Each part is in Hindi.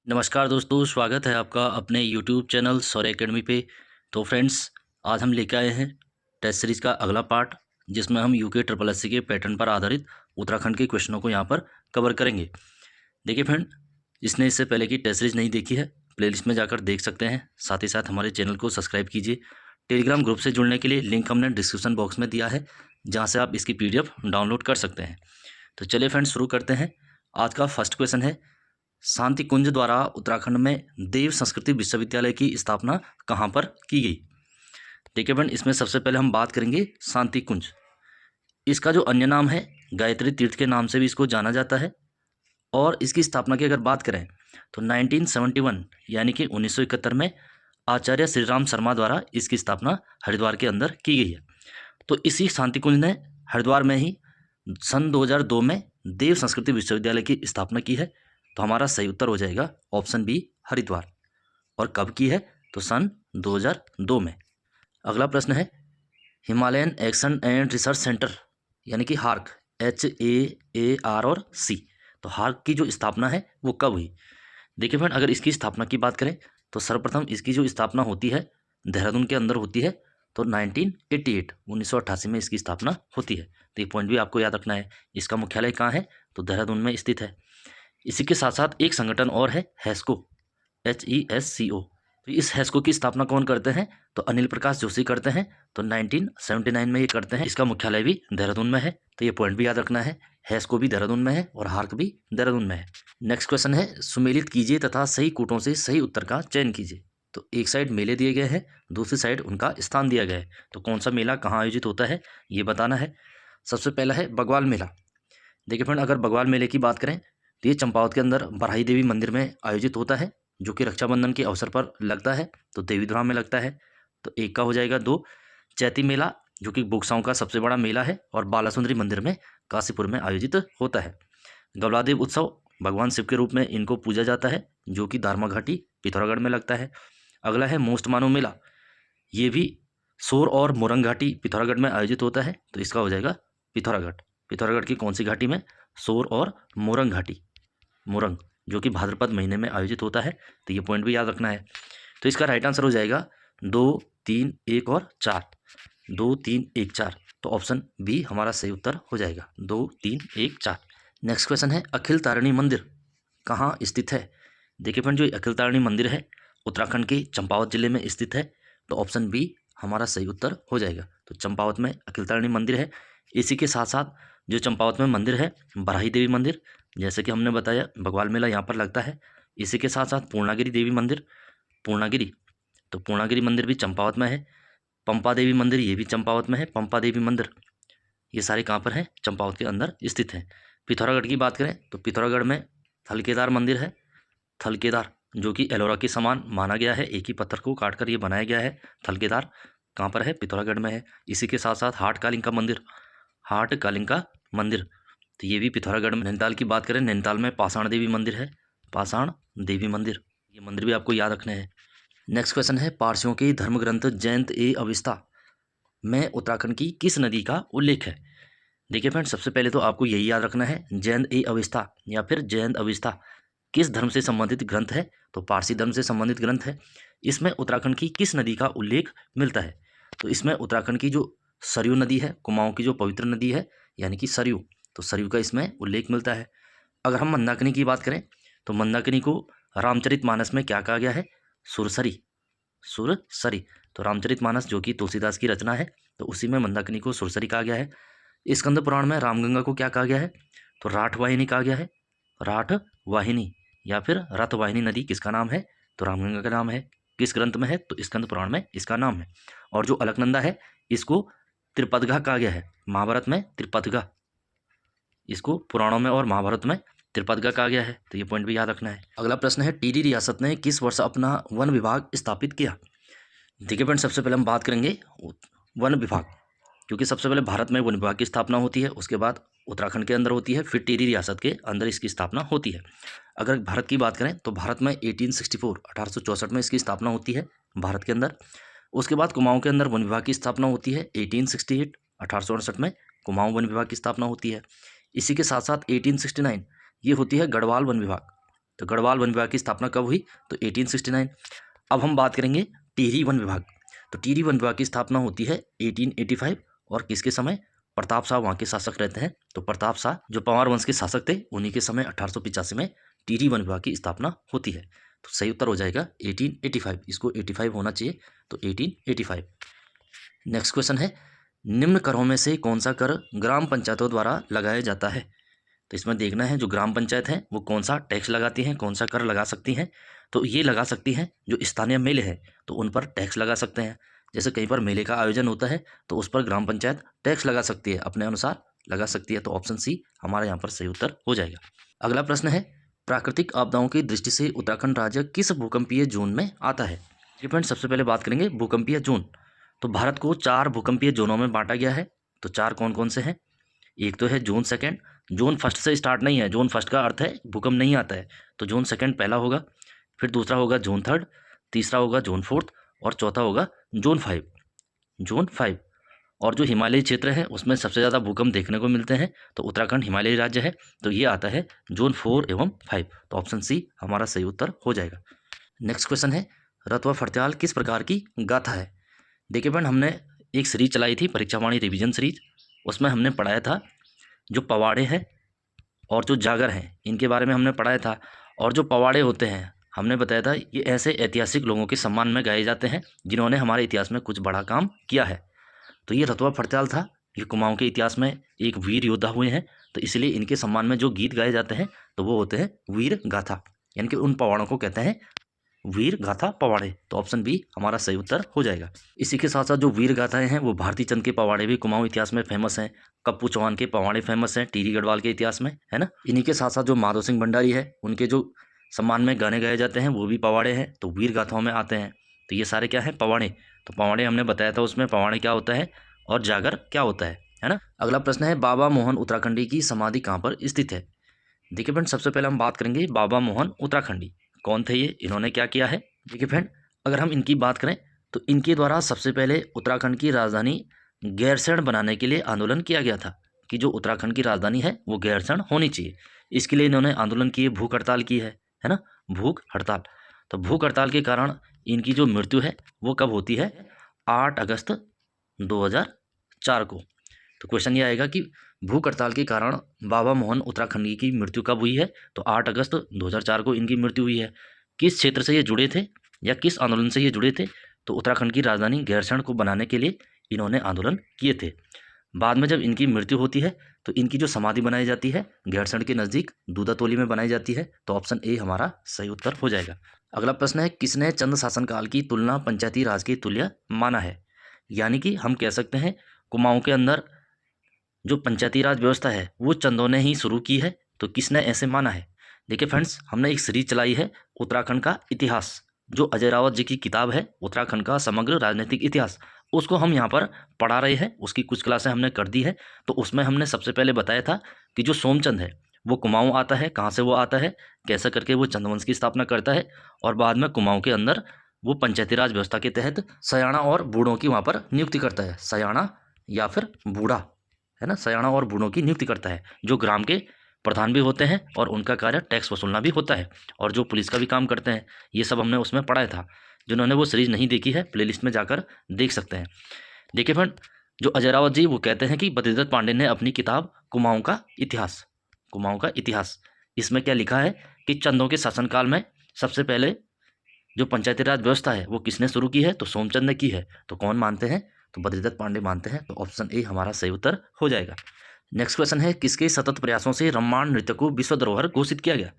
नमस्कार दोस्तों, स्वागत है आपका अपने यूट्यूब चैनल सौर्य एकेडमी पे। तो फ्रेंड्स, आज हम लेकर आए हैं टेस्ट सीरीज़ का अगला पार्ट, जिसमें हम यूके ट्रिपल एससी के पैटर्न पर आधारित उत्तराखंड के क्वेश्चनों को यहाँ पर कवर करेंगे। देखिए फ्रेंड, जिसने इससे पहले की टेस्ट सीरीज़ नहीं देखी है, प्लेलिस्ट में जाकर देख सकते हैं। साथ ही साथ हमारे चैनल को सब्सक्राइब कीजिए। टेलीग्राम ग्रुप से जुड़ने के लिए लिंक हमने डिस्क्रिप्शन बॉक्स में दिया है, जहाँ से आप इसकी PDF डाउनलोड कर सकते हैं। तो चलिए फ्रेंड्स, शुरू करते हैं। आज का फर्स्ट क्वेश्चन है, शांति कुंज द्वारा उत्तराखंड में देव संस्कृति विश्वविद्यालय की स्थापना कहाँ पर की गई। देखिए फ्रेंड, इसमें सबसे पहले हम बात करेंगे शांति कुंज। इसका जो अन्य नाम है गायत्री तीर्थ के नाम से भी इसको जाना जाता है। और इसकी स्थापना की अगर बात करें तो 1971 यानी कि 1971 में आचार्य श्री राम शर्मा द्वारा इसकी स्थापना हरिद्वार के अंदर की गई है। तो इसी शांति कुंज ने हरिद्वार में ही सन 2002 में देव संस्कृति विश्वविद्यालय की स्थापना की है। तो हमारा सही उत्तर हो जाएगा ऑप्शन बी, हरिद्वार। और कब की है? तो सन 2002 में। अगला प्रश्न है, Himalayan action and research centre यानी कि हार्क, HAAR और C, तो हार्क की जो स्थापना है वो कब हुई? देखिए फ्रेंड, अगर इसकी स्थापना की बात करें तो सर्वप्रथम इसकी जो स्थापना होती है देहरादून के अंदर होती है। तो 1988 में इसकी स्थापना होती है। तो ये पॉइंट भी आपको याद रखना है। इसका मुख्यालय कहाँ है? तो देहरादून में स्थित है। इसी के साथ साथ एक संगठन और है, हैस्को, HESCO। तो इस हैस्को की स्थापना कौन करते हैं? तो अनिल प्रकाश जोशी करते हैं। तो 1979 में ये करते हैं। इसका मुख्यालय भी देहरादून में है। तो ये पॉइंट भी याद रखना है, हैस्को भी देहरादून में है और हार्क भी देहरादून में है। नेक्स्ट क्वेश्चन है, सुमेलित कीजिए तथा सही कूटों से सही उत्तर का चयन कीजिए। तो एक साइड मेले दिए गए हैं, दूसरी साइड उनका स्थान दिया गया है। तो कौन सा मेला कहाँ आयोजित होता है ये बताना है। सबसे पहला है बग्वाल मेला। देखिए फ्रेंड, अगर बग्वाल मेले की बात करें तो ये चंपावत के अंदर बराही देवी मंदिर में आयोजित होता है, जो कि रक्षाबंधन के अवसर पर लगता है। तो देवीधुराम में लगता है। तो एक का हो जाएगा 2। चैती मेला, जो कि बुकसाओं का सबसे बड़ा मेला है और बालासुंदरी मंदिर में काशीपुर में आयोजित होता है। गौलादेव उत्सव, भगवान शिव के रूप में इनको पूजा जाता है, जो कि दारमा घाटी पिथौरागढ़ में लगता है। अगला है मोस्ट मानो मेला। ये भी सोर और मोरंग घाटी पिथौरागढ़ में आयोजित होता है। तो इसका हो जाएगा पिथौरागढ़। पिथौरागढ़ की कौन सी घाटी में? सोर और मोरंग घाटी, मोरंग, जो कि भाद्रपद महीने में आयोजित होता है। तो ये पॉइंट भी याद रखना है। तो इसका राइट आंसर हो जाएगा 2, 3, 1 और 4। 2, 3, 1, 4। तो ऑप्शन बी हमारा सही उत्तर हो जाएगा, 2, 3, 1, 4। नेक्स्ट क्वेश्चन है, अखिल तारिणी मंदिर कहाँ स्थित है? देखिए फ्रेंड, जो अखिल तारिणी मंदिर है उत्तराखंड के चंपावत जिले में स्थित है। तो ऑप्शन बी हमारा सही उत्तर हो जाएगा। तो चंपावत में अखिल तारिणी मंदिर है। इसी के साथ साथ जो चंपावत में मंदिर है बराही देवी मंदिर, जैसे कि हमने बताया बग्वाल मेला यहाँ पर लगता है। इसी के साथ साथ पूर्णागिरी देवी मंदिर, पूर्णागिरी, तो पूर्णागिरी मंदिर भी चंपावत में है। पंपा देवी मंदिर, ये भी चंपावत में है। पंपा देवी मंदिर, ये सारे कहाँ पर हैं? चंपावत के अंदर स्थित हैं। पिथौरागढ़ की बात करें तो पिथौरागढ़ में थलकेदार मंदिर है। थलकेदार, जो कि एलोरा के समान माना गया है, एक ही पत्थर को काटकर ये बनाया गया है। थलकेदार कहाँ पर है? पिथौरागढ़ में है। इसी के साथ साथ हाट कालिंका मंदिर, हाट कालिंका मंदिर, तो ये भी पिथौरागढ़ में। नैनीताल की बात करें, नैनीताल में पाषाण देवी मंदिर है, पाषाण देवी मंदिर, ये मंदिर भी आपको याद रखने हैं। नेक्स्ट क्वेश्चन है, पारसियों के धर्म ग्रंथ जयंत-ए-अविस्ता में उत्तराखंड की किस नदी का उल्लेख है? देखिए फ्रेंड, सबसे पहले तो आपको यही याद रखना है, जयंत-ए-अविस्ता या फिर जयंत अविस्ता किस धर्म से संबंधित ग्रंथ है? तो पारसी धर्म से संबंधित ग्रंथ है। इसमें उत्तराखंड की किस नदी का उल्लेख मिलता है? तो इसमें उत्तराखंड की जो सरयू नदी है, कुमाऊं की जो पवित्र नदी है यानी कि सरयू, तो सरयू का इसमें उल्लेख मिलता है। अगर हम मंदाकिनी की बात करें तो मंदाकिनी को रामचरितमानस में क्या कहा गया है? सुरसरी, सुरसरी। तो रामचरितमानस जो कि तुलसीदास की रचना है, तो उसी में मंदाकिनी को सुरसरी कहा गया है। स्कंद पुराण में रामगंगा को क्या कहा गया है? तो राठवाहिनी कहा गया है। राठवाहिनी या फिर रथवाहिनी नदी किसका नाम है? तो रामगंगा का नाम है। किस ग्रंथ में है? तो स्कंद पुराण में इसका नाम है। और जो अलकनंदा है, इसको त्रिपदगा कहा गया है। महाभारत में त्रिपदगा, इसको पुराणों में और महाभारत में त्रिपदगा कहा गया है। तो ये पॉइंट भी याद रखना है। अगला प्रश्न है, टिहरी रियासत ने किस वर्ष अपना वन विभाग स्थापित किया? देखिए फ्रेंड, सबसे पहले हम बात करेंगे वन विभाग, क्योंकि सबसे पहले भारत में वन विभाग की स्थापना होती है, उसके बाद उत्तराखंड के अंदर होती है, फिर टिहरी रियासत के अंदर इसकी स्थापना होती है। अगर भारत की बात करें तो भारत में 1864 में इसकी स्थापना होती है भारत के अंदर। उसके बाद कुमाऊं के अंदर वन विभाग की स्थापना होती है 1868 में कुमाऊं वन विभाग की स्थापना होती है। इसी के साथ साथ 1869 ये होती है गढ़वाल वन विभाग, तो गढ़वाल वन विभाग की स्थापना कब हुई? तो 1869। अब हम बात करेंगे टिहरी वन विभाग। तो टिहरी वन विभाग की स्थापना होती है 1885 और किसके समय? प्रताप शाह वहाँ के शासक रहते हैं। तो प्रताप शाह जो पंवार वंश के शासक थे उन्हीं के समय 1885 में टिहरी वन विभाग की स्थापना होती है। तो सही उत्तर हो जाएगा 1885। इसको 85 होना चाहिए, तो 1885। नेक्स्ट क्वेश्चन है, निम्न करों में से कौन सा कर ग्राम पंचायतों द्वारा लगाया जाता है? तो इसमें देखना है जो ग्राम पंचायत है वो कौन सा टैक्स लगाती हैं, कौन सा कर लगा सकती हैं। तो ये लगा सकती हैं जो स्थानीय मेले हैं तो उन पर टैक्स लगा सकते हैं। जैसे कहीं पर मेले का आयोजन होता है तो उस पर ग्राम पंचायत टैक्स लगा सकती है, अपने अनुसार लगा सकती है। तो ऑप्शन सी हमारा यहाँ पर सही उत्तर हो जाएगा। अगला प्रश्न है, प्राकृतिक आपदाओं की दृष्टि से उत्तराखंड राज्य किस भूकंपीय जोन में आता है? फ्रेंड्स, सबसे पहले बात करेंगे भूकंपीय जोन। तो भारत को 4 भूकंपीय जोनों में बांटा गया है। तो 4 कौन कौन से हैं? एक तो है जोन सेकेंड। जोन फर्स्ट से स्टार्ट नहीं है, जोन फर्स्ट का अर्थ है भूकंप नहीं आता है। तो जोन सेकेंड पहला होगा, फिर दूसरा होगा जोन थर्ड, तीसरा होगा जोन फोर्थ और चौथा होगा जोन 5। जोन 5 और जो हिमालयी क्षेत्र है उसमें सबसे ज़्यादा भूकंप देखने को मिलते हैं। तो उत्तराखंड हिमालयी राज्य है तो ये आता है जोन 4 एवं 5। तो ऑप्शन सी हमारा सही उत्तर हो जाएगा। नेक्स्ट क्वेश्चन है, रतवा फड़त्याल किस प्रकार की गाथा है? देखिए फ्रेंड, हमने एक सीरीज चलाई थी परीक्षा वाणी रिवीजन सीरीज, उसमें हमने पढ़ाया था जो पवाड़े हैं और जो जागर हैं इनके बारे में हमने पढ़ाया था। और जो पवाड़े होते हैं हमने बताया था ये ऐसे ऐतिहासिक लोगों के सम्मान में गाए जाते हैं जिन्होंने हमारे इतिहास में कुछ बड़ा काम किया है। तो ये रतवा फड़त्याल था, ये कुमाऊं के इतिहास में एक वीर योद्धा हुए हैं। तो इसलिए इनके सम्मान में जो गीत गाए जाते हैं तो वो होते हैं वीर गाथा, यानी कि उन पवाड़ों को कहते हैं वीर गाथा पवाड़े। तो ऑप्शन बी हमारा सही उत्तर हो जाएगा। इसी के साथ साथ जो वीर गाथाएं हैं वो भारती चंद के पवाड़े भी कुमाऊं इतिहास में फेमस हैं, कप्पू चौहान के पवाड़े फेमस हैं टिहरी गढ़वाल के इतिहास में, है ना। इन्हीं के साथ साथ जो माधो सिंह भंडारी है उनके जो सम्मान में गाने गाए जाते हैं वो भी पवाड़े हैं, तो वीर गाथाओं में आते हैं। तो ये सारे क्या है? पवाड़े। तो पवाड़े हमने बताया था उसमें पवाड़े क्या होता है और जागर क्या होता है ना। अगला प्रश्न है, बाबा मोहन उत्तराखंडी की समाधि कहाँ पर स्थित है? देखिए फ्रेंड, सबसे पहले हम बात करेंगे बाबा मोहन उत्तराखंडी कौन थे, ये इन्होंने क्या किया है। देखिए फ्रेंड, अगर हम इनकी बात करें तो इनके द्वारा सबसे पहले उत्तराखंड की राजधानी गैरसैंण बनाने के लिए आंदोलन किया गया था कि जो उत्तराखंड की राजधानी है वो गैरसैंण होनी चाहिए। इसके लिए इन्होंने आंदोलन किए, भूख हड़ताल की है ना, भूख हड़ताल। तो भूख हड़ताल के कारण इनकी जो मृत्यु है वो कब होती है? 8 अगस्त 2004 को। तो क्वेश्चन ये आएगा कि भूख हड़ताल के कारण बाबा मोहन उत्तराखंडी की मृत्यु कब हुई है? तो 8 अगस्त 2004 को इनकी मृत्यु हुई है। किस क्षेत्र से ये जुड़े थे या किस आंदोलन से ये जुड़े थे? तो उत्तराखंड की राजधानी गैरसैंण को बनाने के लिए इन्होंने आंदोलन किए थे। बाद में जब इनकी मृत्यु होती है तो इनकी जो समाधि बनाई जाती है गैरसैंण के नज़दीक दूधातोली में बनाई जाती है। तो ऑप्शन ए हमारा सही उत्तर हो जाएगा। अगला प्रश्न है, किसने चंद शासनकाल की तुलना पंचायती राज के तुल्य माना है? यानी कि हम कह सकते हैं कुमाऊं के अंदर जो पंचायती राज व्यवस्था है वो चंदों ने ही शुरू की है। तो किसने ऐसे माना है? देखिए फ्रेंड्स, हमने एक सीरीज चलाई है उत्तराखंड का इतिहास, जो अजय रावत जी की किताब है उत्तराखंड का समग्र राजनीतिक इतिहास, उसको हम यहाँ पर पढ़ा रहे हैं। उसकी कुछ क्लासें हमने कर दी है। तो उसमें हमने सबसे पहले बताया था कि जो सोमचंद है वो कुमाऊं आता है, कहाँ से वो आता है, कैसे करके वो चंदवंश की स्थापना करता है और बाद में कुमाऊं के अंदर वो पंचायती राज व्यवस्था के तहत सयाणा और बूढ़ों की वहाँ पर नियुक्ति करता है। सयाणा या फिर बूढ़ा, है ना, सयाणा और बूढ़ों की नियुक्ति करता है, जो ग्राम के प्रधान भी होते हैं और उनका कार्य टैक्स वसूलना भी होता है और जो पुलिस का भी काम करते हैं। ये सब हमने उसमें पढ़ाया था। जिन्होंने वो सीरीज नहीं देखी है प्लेलिस्ट में जाकर देख सकते हैं। देखिए फ्रेंड, जो अजय रावत जी वो कहते हैं कि बद्रीदत्त पांडे ने अपनी किताब कुमाऊं का इतिहास, इसमें क्या लिखा है कि चंदों के शासनकाल में सबसे पहले जो पंचायती राज व्यवस्था है वो किसने शुरू की है? तो सोमचंद ने की है। तो कौन मानते हैं? तो बद्रीदत्त पांडे मानते हैं। तो ऑप्शन ए हमारा सही उत्तर हो जाएगा। नेक्स्ट क्वेश्चन है, किसके सतत प्रयासों से रम्माण नृत्य को विश्व धरोहर घोषित किया गया?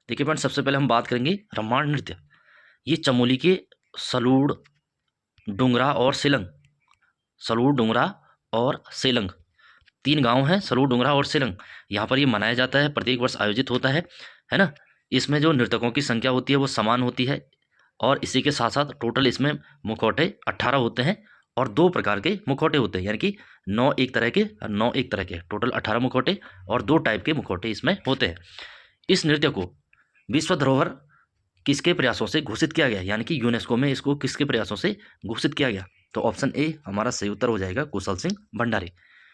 देखिए फ्रेंड, सबसे पहले हम बात करेंगे रम्माण नृत्य। ये चमोली के सलूड़, डुंगरा और सेलंग, सलूड़, डुंगरा और सेलंग 3 गांव हैं, सलूड़, डुंगरा और सेलंग। यहाँ पर ये मनाया जाता है, प्रत्येक वर्ष आयोजित होता है ना। इसमें जो नर्तकों की संख्या होती है वो समान होती है और इसी के साथ साथ टोटल इसमें मुखौटे 18 होते हैं और 2 प्रकार के मुखौटे होते हैं, यानी कि 9 एक तरह के, टोटल 18 मुखौटे और 2 टाइप के मुखौटे इसमें होते हैं। इस नृत्य को विश्व धरोहर किसके प्रयासों से घोषित किया गया, यानी कि यूनेस्को में इसको किसके प्रयासों से घोषित किया गया? तो ऑप्शन ए हमारा सही उत्तर हो जाएगा, कुशल सिंह भंडारी।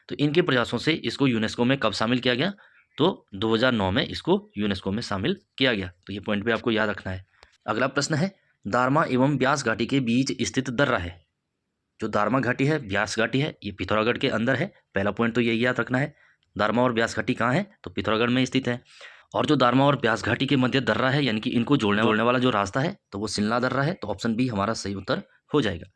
तो इनके प्रयासों से इसको यूनेस्को में कब शामिल किया गया? तो 2009 में इसको यूनेस्को में शामिल किया गया। तो ये पॉइंट भी आपको याद रखना है। अगला प्रश्न है, दारमा एवं ब्यास घाटी के बीच स्थित दर्रा है। जो दारमा घाटी है, ब्यास घाटी है, ये पिथौरागढ़ के अंदर है। पहला पॉइंट तो यही याद रखना है। दारमा और ब्यास घाटी कहाँ है? तो पिथौरागढ़ में स्थित है। और जो दारमा और ब्यास घाटी के मध्य दर्रा है, यानी कि इनको जोड़ने वाला जो रास्ता है, तो वो सिल्ला दर्रा है। तो ऑप्शन बी हमारा सही उत्तर हो जाएगा,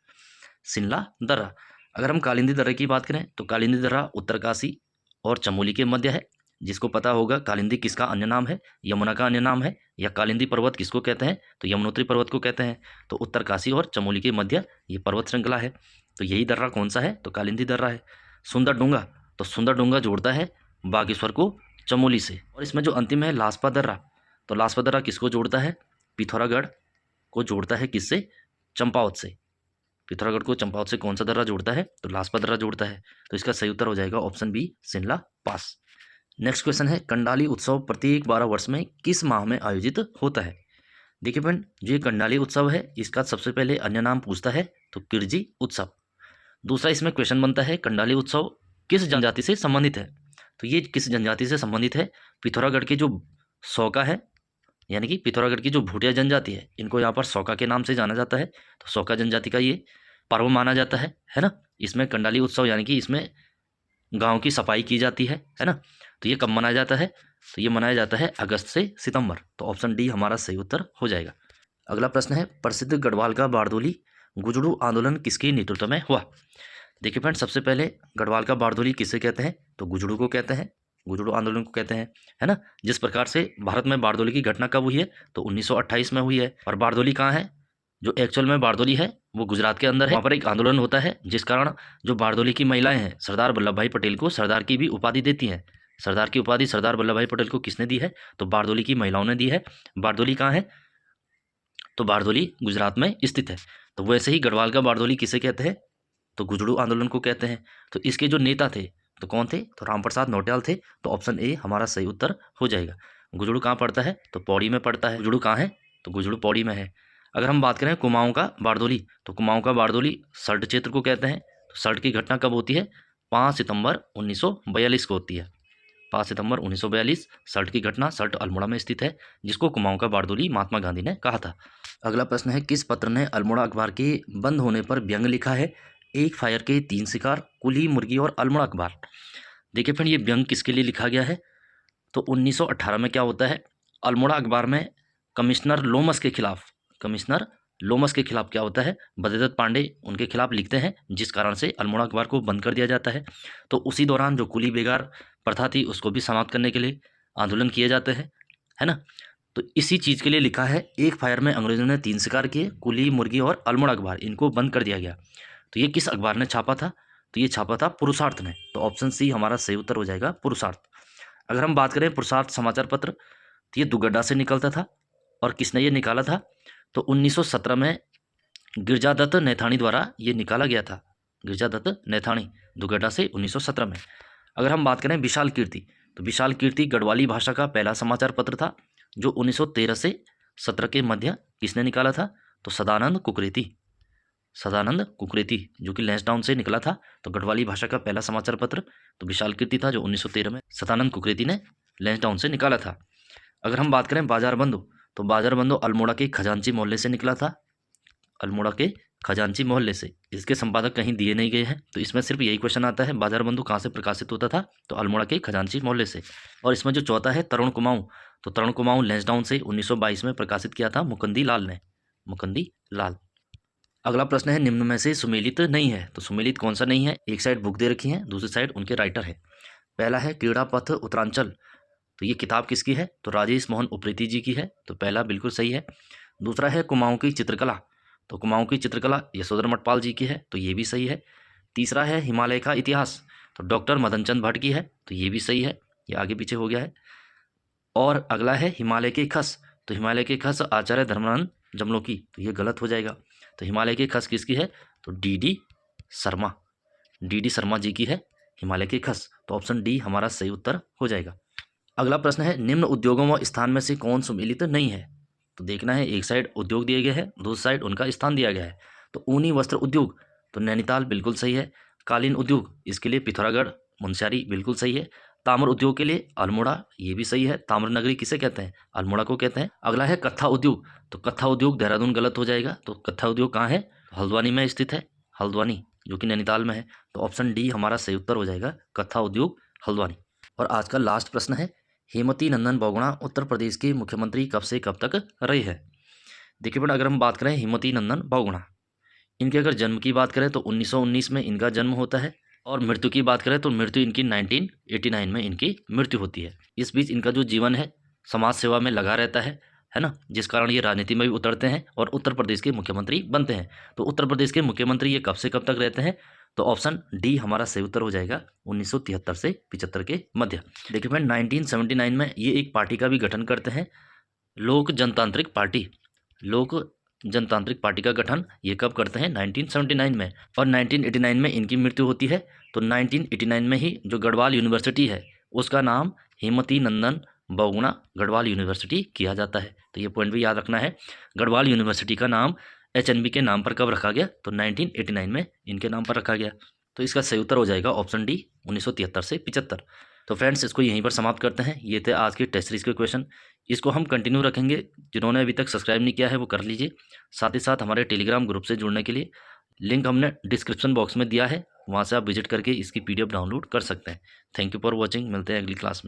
सिल्ला दर्रा। अगर हम कालिंदी दर्रे की बात करें तो कालिंदी दर्रा उत्तरकाशी और चमोली के मध्य है। जिसको पता होगा कालिंदी किसका अन्य नाम है? यमुना का अन्य नाम है। या कालिंदी पर्वत किसको कहते हैं? तो यमुनोत्री पर्वत को कहते हैं। तो उत्तरकाशी और चमोली के मध्य ये पर्वत श्रृंखला है। तो यही दर्रा कौन सा है? तो कालिंदी दर्रा है। सुंदर डूंगा, तो सुंदर डूंगा जोड़ता है बागेश्वर को चमोली से। और इसमें जो अंतिम है लासपा दर्रा, तो लासपा दर्रा किसको जोड़ता है? पिथौरागढ़ को जोड़ता है। किससे? चंपावत से। पिथौरागढ़ को चंपावत से कौन सा दर्रा जोड़ता है? तो लासपा दर्रा जोड़ता है। तो इसका सही उत्तर हो जाएगा ऑप्शन बी, शिमला पास। नेक्स्ट क्वेश्चन है, कंडाली उत्सव प्रत्येक 12 वर्ष में किस माह में आयोजित होता है? देखिए फ्रेंड, जो ये कंडाली उत्सव है, इसका सबसे पहले अन्य नाम पूछता है तो किरजी उत्सव। दूसरा इसमें क्वेश्चन बनता है, कंडाली उत्सव किस जनजाति से संबंधित है? तो ये किस जनजाति से संबंधित है? पिथौरागढ़ के जो सौका है, यानी कि पिथौरागढ़ की जो भूटिया जनजाति है, इनको यहाँ पर सौका के नाम से जाना जाता है। तो सौका जनजाति का ये पर्व माना जाता है ना। इसमें कंडाली उत्सव यानी कि इसमें गांव की सफाई की जाती है ना। तो ये कब मनाया जाता है? तो ये मनाया जाता है अगस्त से सितंबर। तो ऑप्शन डी हमारा सही उत्तर हो जाएगा। अगला प्रश्न है, प्रसिद्ध गढ़वाल का बारदोली गुजड़ू आंदोलन किसके नेतृत्व में हुआ? देखिए फ्रेंड, सबसे पहले गढ़वाल का बारदोली किसे कहते हैं? तो गुजड़ू को कहते हैं, गुजड़ू आंदोलन को कहते हैं, है ना। जिस प्रकार से भारत में बारदोली की घटना कब हुई है? तो 1928 में हुई है। और बारदोली कहाँ है? जो एक्चुअल में बारदोली है वो गुजरात के अंदर है। वहाँ पर एक आंदोलन होता है जिस कारण जो बारदोली की महिलाएं हैं, सरदार वल्लभ भाई पटेल को सरदार की भी उपाधि देती हैं। सरदार की उपाधि सरदार वल्लभ भाई पटेल को किसने दी है? तो बारदोली की महिलाओं ने दी है। बारदोली कहाँ है? तो बारदोली गुजरात में स्थित है। तो वैसे ही गढ़वाल का बारदोली किसे कहते हैं? तो गुजड़ू आंदोलन को कहते हैं। तो इसके जो नेता थे तो कौन थे? तो रामप्रसाद नौटियाल थे। तो ऑप्शन ए हमारा सही उत्तर हो जाएगा। गुजड़ू कहाँ पड़ता है? तो पौड़ी में पड़ता है। गुजड़ू कहाँ है? तो गुजड़ू पौड़ी में है। अगर हम बात करें कुमाऊं का बारदोली, तो कुमाऊं का बारदोली सल्ट क्षेत्र को कहते हैं। तो सल्ट की घटना कब होती है? 5 सितंबर 1942 को होती है। 5 सितंबर 1942 सल्ट की घटना सल्ट अल्मोड़ा में स्थित है, जिसको कुमाऊं का बारदोली महात्मा गांधी ने कहा था। अगला प्रश्न है, किस पत्र ने अल्मोड़ा अखबार के बंद होने पर व्यंग लिखा है? एक फायर के 3 शिकार, कुली मुर्गी और अल्मोड़ा अखबार। देखिए फ्रेंड, ये व्यंग किसके लिए लिखा गया है? तो 1918 में क्या होता है? अल्मोड़ा अखबार में कमिश्नर लोमस के खिलाफ क्या होता है? बद्रीदत्त पांडे उनके खिलाफ लिखते हैं, जिस कारण से अल्मोड़ा अखबार को बंद कर दिया जाता है। तो उसी दौरान जो कुली बेगार प्रथा थी उसको भी समाप्त करने के लिए आंदोलन किए जाते हैं, है ना। तो इसी चीज़ के लिए लिखा है, एक फायर में अंग्रेजों ने 3 शिकार किए, कुली मुर्गी और अल्मोड़ा अखबार, इनको बंद कर दिया गया। तो ये किस अखबार ने छापा था? तो ये छापा था पुरुषार्थ ने। तो ऑप्शन सी हमारा सही उत्तर हो जाएगा, पुरुषार्थ। अगर हम बात करें पुरुषार्थ समाचार पत्र, तो ये दुगड्डा से निकलता था। और किसने ये निकाला था? तो 1917 में गिरजादत्त नैथानी द्वारा ये निकाला गया था। गिरजादत्त नैथानी दुगड्डा से 1917 में। अगर हम बात करें विशाल कीर्ति, तो विशाल कीर्ति गढ़वाली भाषा का पहला समाचार पत्र था, जो 1913 से 17 के मध्य किसने निकाला था? तो सदानंद कुकरेती, जो कि लैंसडाउन से निकला था। तो गढ़वाली भाषा का पहला समाचार पत्र तो विशाल कीर्ति था, जो 1913 में सदानंद कुकरेती ने लैंसडाउन से निकाला था। अगर हम बात करें बाजार बंधु, तो बाजार बंधु अल्मोड़ा के खजांची मोहल्ले से निकला था। अल्मोड़ा के खजांची मोहल्ले से। इसके संपादक कहीं दिए नहीं गए हैं, तो इसमें सिर्फ यही क्वेश्चन आता है, बाजार बंधु कहाँ से प्रकाशित होता था? तो अल्मोड़ा के खजांची मोहल्ले से। और इसमें जो चौथा है तरुण कुमाऊं, तो तरुण कुमाऊं लैंसडाउन से 1922 में प्रकाशित किया था मुकुंदी लाल। अगला प्रश्न है, निम्न में से सुमेलित नहीं है। तो सुमेलित कौन सा नहीं है? एक साइड बुक दे रखी है, दूसरी साइड उनके राइटर है। पहला है क्रीड़ा पथ उत्तरांचल, तो ये किताब किसकी है? तो राजेश मोहन उप्रेती जी की है। तो पहला बिल्कुल सही है। दूसरा है कुमाऊं की चित्रकला, तो कुमाऊं की चित्रकला यशोधर मटपाल जी की है। तो ये भी सही है। तीसरा है हिमालय का इतिहास, तो डॉक्टर मदनचंद भट्ट की है। तो ये भी सही है, ये आगे पीछे हो गया है। और अगला है हिमालय के खस, तो हिमालय के खस आचार्य धर्मानंद जमलो की। तो ये गलत हो जाएगा। तो हिमालय के खस किसकी है? तो डी डी शर्मा जी की है हिमालय के खस। तो ऑप्शन डी हमारा सही उत्तर हो जाएगा। अगला प्रश्न है, निम्न उद्योगों व स्थान में से कौन सुमेलित नहीं है? तो देखना है, एक साइड उद्योग दिए गए हैं, दूसरी साइड उनका स्थान दिया गया है। तो ऊनी वस्त्र उद्योग, तो नैनीताल बिल्कुल सही है। कालीन उद्योग, इसके लिए पिथौरागढ़ मुनस्यारी बिल्कुल सही है। ताम्र उद्योग के लिए अल्मोड़ा, ये भी सही है। ताम्र नगरी किसे कहते हैं? अल्मोड़ा को कहते हैं। अगला है कत्था उद्योग, तो कत्था उद्योग देहरादून गलत हो जाएगा। तो कत्था उद्योग कहाँ है? हल्द्वानी में स्थित है, हल्द्वानी जो कि नैनीताल में है। तो ऑप्शन डी हमारा सही उत्तर हो जाएगा, कत्था उद्योग हल्द्वानी। और आज का लास्ट प्रश्न है, हेमवती नंदन बहुगुणा उत्तर प्रदेश के मुख्यमंत्री कब से कब तक रहे हैं? देखिए बेटा, अगर हम बात करें हेमवती नंदन बहुगुणा, इनके अगर जन्म की बात करें तो 1919 में इनका जन्म होता है, और मृत्यु की बात करें तो मृत्यु इनकी 1989 में इनकी मृत्यु होती है। इस बीच इनका जो जीवन है समाज सेवा में लगा रहता है ना, जिस कारण ये राजनीति में भी उतरते हैं और उत्तर प्रदेश के मुख्यमंत्री बनते हैं। तो उत्तर प्रदेश के मुख्यमंत्री ये कब से कब तक रहते हैं? तो ऑप्शन डी हमारा सही उत्तर हो जाएगा, 1973 से 75 के मध्य। देखिए फ्रेंड, 1979 में ये एक पार्टी का भी गठन करते हैं, लोक जनतांत्रिक पार्टी। लोक जनतांत्रिक पार्टी का गठन ये कब करते हैं? 1979 में। और 1989 में इनकी मृत्यु होती है। तो 1989 में ही जो गढ़वाल यूनिवर्सिटी है उसका नाम हेमवती नंदन बहुगुणा गढ़वाल यूनिवर्सिटी किया जाता है। तो ये पॉइंट भी याद रखना है। गढ़वाल यूनिवर्सिटी का नाम HNB के नाम पर कब रखा गया? तो 1989 में इनके नाम पर रखा गया। तो इसका सही उत्तर हो जाएगा ऑप्शन डी, 1973 से 75। तो फ्रेंड्स, इसको यहीं पर समाप्त करते हैं। ये थे आज के टेस्ट सीरीज के क्वेश्चन। इसको हम कंटिन्यू रखेंगे। जिन्होंने अभी तक सब्सक्राइब नहीं किया है वो कर लीजिए। साथ ही साथ हमारे टेलीग्राम ग्रुप से जुड़ने के लिए लिंक हमने डिस्क्रिप्शन बॉक्स में दिया है, वहाँ से आप विजिट करके इसकी PDF डाउनलोड कर सकते हैं। Thank you for watching. मिलते हैं अगली क्लास में।